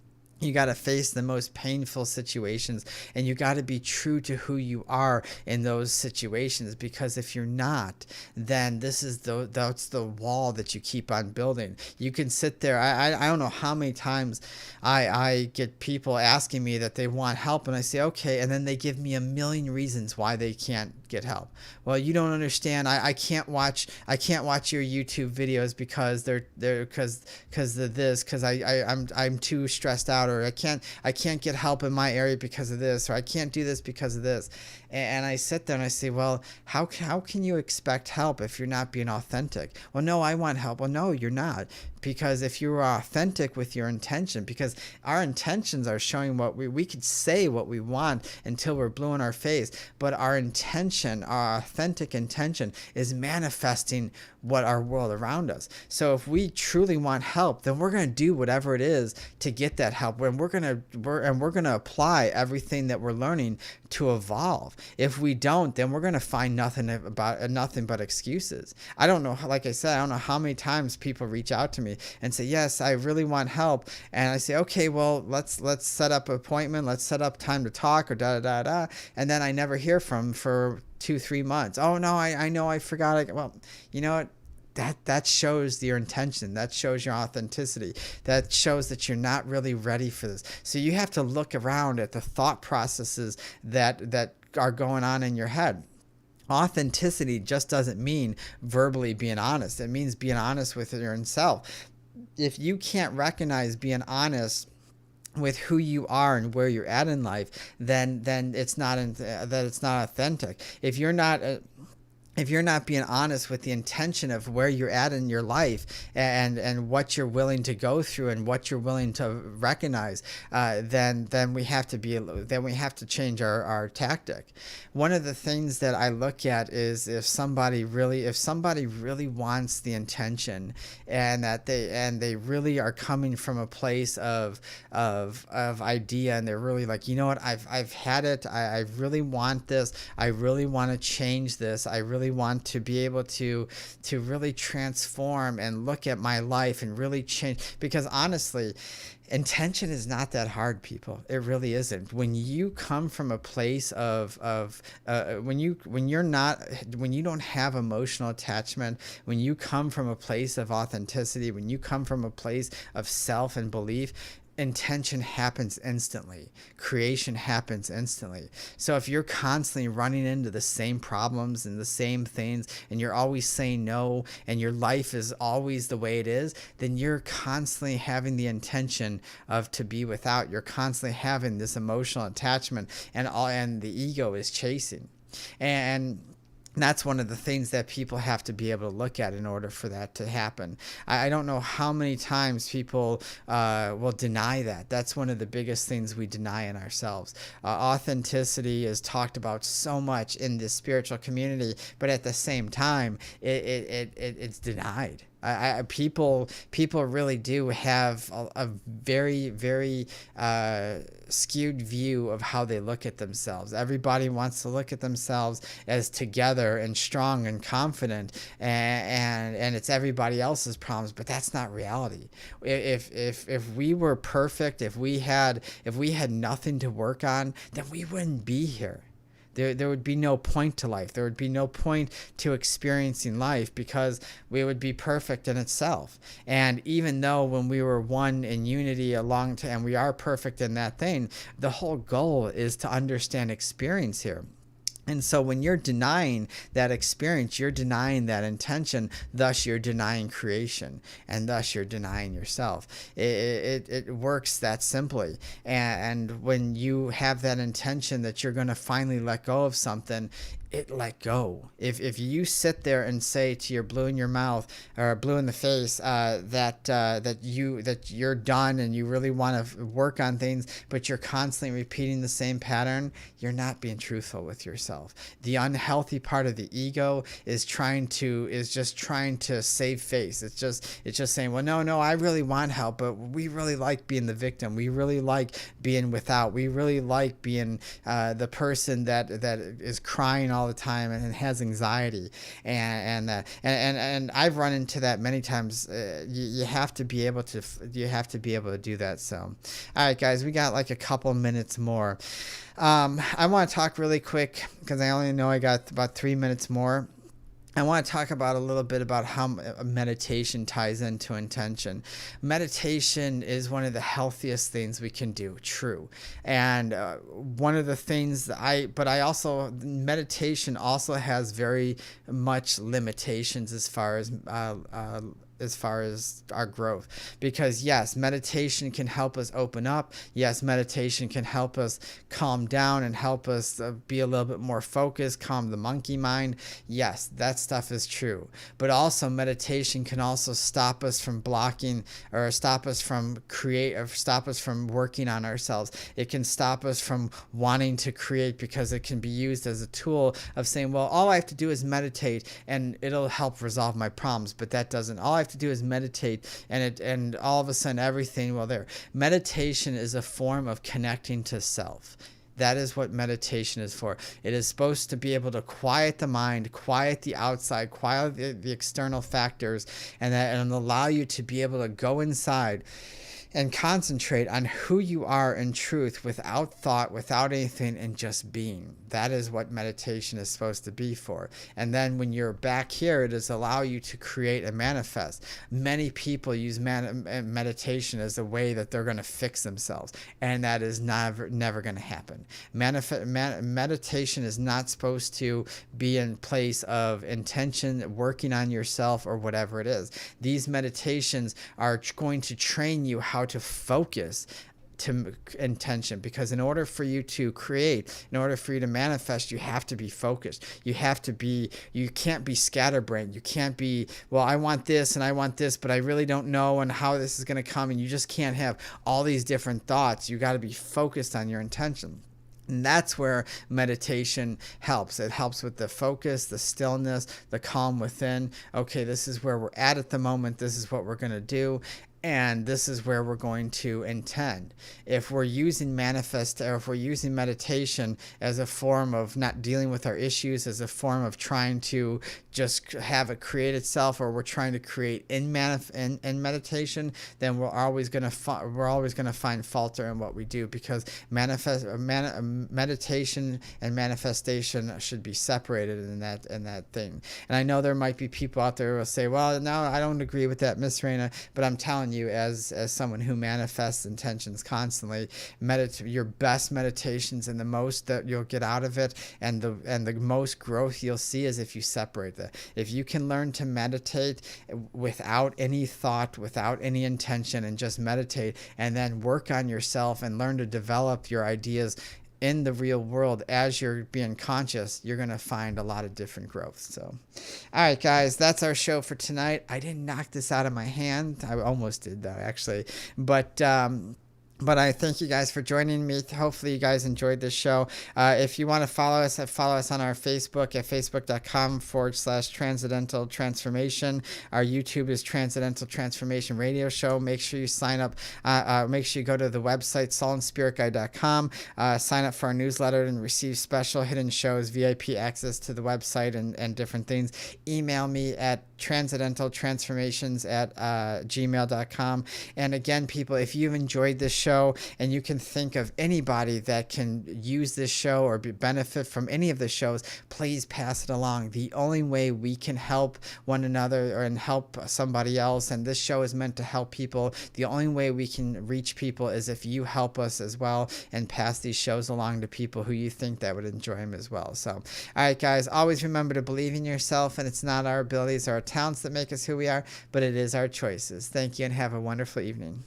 You got to face the most painful situations, and you got to be true to who you are in those situations. Because if you're not, then that's the wall that you keep on building. You can sit there. I don't know how many times I get people asking me that they want help, and I say, okay, and then they give me a million reasons why they can't get help. Well, you don't understand. I can't watch your YouTube videos because I'm too stressed out, or I can't get help in my area because of this, or I can't do this because of this. And I sit there and I say, well, how can you expect help if you're not being authentic? Well, no, I want help. Well, no, you're not. Because if you are authentic with your intention, because our intentions are showing what we could say what we want until we're blue in our face, but our intention, our authentic intention, is manifesting what our world around us. So if we truly want help, then we're going to do whatever it is to get that help, and we're going to apply everything that we're learning to evolve. If we don't, then we're going to find nothing but excuses. I don't know, like I said, I don't know how many times people reach out to me and say, yes, I really want help. And I say, okay, well, let's set up an appointment. Let's set up time to talk, or da. And then I never hear from for 2-3 months. Oh no, I know, I forgot. Well, you know what? That shows your intention. That shows your authenticity. That shows that you're not really ready for this. So you have to look around at the thought processes that are going on in your head. Authenticity just doesn't mean verbally being honest. It means being honest with your own self. If you can't recognize being honest with who you are and where you're at in life, then it's not authentic. If you're not being honest with the intention of where you're at in your life, and what you're willing to go through and what you're willing to recognize, then we have to change our tactic. One of the things that I look at is if somebody really wants the intention, and that they really are coming from a place of idea, and they're really like, you know what, I've had it. I really want this. I really want to change this. I really want to be able to really transform and look at my life and really change. Because honestly, intention is not that hard, people. It really isn't. When you come from a place when you don't have emotional attachment, when you come from a place of authenticity, when you come from a place of self and belief, intention happens instantly. Creation happens instantly. So if you're constantly running into the same problems and the same things, and you're always saying no, and your life is always the way it is, then you're constantly having the intention of to be without. You're constantly having this emotional attachment, and the ego is chasing. And that's one of the things that people have to be able to look at in order for that to happen. I don't know how many times people will deny that. That's one of the biggest things we deny in ourselves. Authenticity is talked about so much in the spiritual community, but at the same time, it's denied. People really do have a very, very skewed view of how they look at themselves. Everybody wants to look at themselves as together and strong and confident, and it's everybody else's problems, but that's not reality. If we were perfect, if we had nothing to work on, then we wouldn't be here. There would be no point to life. There would be no point to experiencing life, because we would be perfect in itself. And even though when we were one in unity and we are perfect in that thing, the whole goal is to understand experience here. And so when you're denying that experience, you're denying that intention, thus you're denying creation, and thus you're denying yourself. It works that simply. And when you have that intention that you're going to finally let go of something, it let go. If you sit there and say to your blue in your mouth or blue in the face that you're done and you really want to work on things, but you're constantly repeating the same pattern, you're not being truthful with yourself. The unhealthy part of the ego is just trying to save face. It's just saying, well, no, I really want help, but we really like being the victim. We really like being without. We really like being the person that is crying all the time and has anxiety, and I've run into that many times. You have to be able to do that. So, all right, guys, we got like a couple minutes more. I want to talk really quick because I only know I got about 3 minutes more. I want to talk about a little bit about how meditation ties into intention. Meditation is one of the healthiest things we can do, true. And one of the things meditation also has very much limitations as far as our growth, because yes, meditation can help us open up. Yes, meditation can help us calm down and help us be a little bit more focused, calm the monkey mind. Yes, that stuff is true. But also meditation can also stop us from blocking, or stop us from working on ourselves. It can stop us from wanting to create, because it can be used as a tool of saying, well, all I have to do is meditate and it'll help resolve my problems. But that doesn't. All I have to do is meditate and all of a sudden everything, well, there. Meditation is a form of connecting to self. That is what meditation is for. It is supposed to be able to quiet the mind, quiet the outside, quiet the external factors, and allow you to be able to go inside and concentrate on who you are in truth, without thought, without anything, and just being. That is what meditation is supposed to be for. And then when you're back here, it is allow you to create and manifest. Many people use meditation as a way that they're going to fix themselves, and that is never going to happen. Meditation is not supposed to be in place of intention, working on yourself, or whatever it is. These meditations are going to train you how to focus to intention, because in order for you to create, in order for you to manifest, you have to be focused. You can't be scatterbrained. You can't be, well, I want this and I want this, but I really don't know and how this is going to come, and you just can't have all these different thoughts. You got to be focused on your intention. And that's where meditation helps. It helps with the focus, the stillness, the calm within. Okay, this is where we're at the moment. This is what we're going to do. And this is where we're going to intend. If we're using meditation as a form of not dealing with our issues, as a form of trying to just have it create itself, or we're trying to create in meditation, then we're always going to find falter in what we do, because meditation and manifestation should be separated in that thing. And I know there might be people out there who will say, well, no, I don't agree with that, Miss Raina, but I'm telling you, as someone who manifests intentions constantly, your best meditations and the most that you'll get out of it, and the most growth you'll see, is if you separate that. If you can learn to meditate without any thought, without any intention, and just meditate, and then work on yourself and learn to develop your ideas in the real world as you're being conscious, you're going to find a lot of different growth. So, all right, guys, that's our show for tonight. I didn't knock this out of my hand. I almost did, though, actually. But I thank you guys for joining me. Hopefully you guys enjoyed this show. If you want to follow us on our Facebook at facebook.com/Transcendental Transformation. Our YouTube is Transcendental Transformation Radio Show. Make sure you sign up. Make sure you go to the website, soulandspiritguide.com. Sign up for our newsletter and receive special hidden shows, VIP access to the website, and different things. Email me at transcendentaltransformations@gmail.com. And again, people, if you've enjoyed this show and you can think of anybody that can use this show or benefit from any of the shows, please pass it along. The only way we can help one another and help somebody else, and this show is meant to help people, the only way we can reach people is if you help us as well and pass these shows along to people who you think that would enjoy them as well. So, all right, guys, always remember to believe in yourself, and it's not our abilities or our talents that make us who we are, but it is our choices. Thank you, and have a wonderful evening.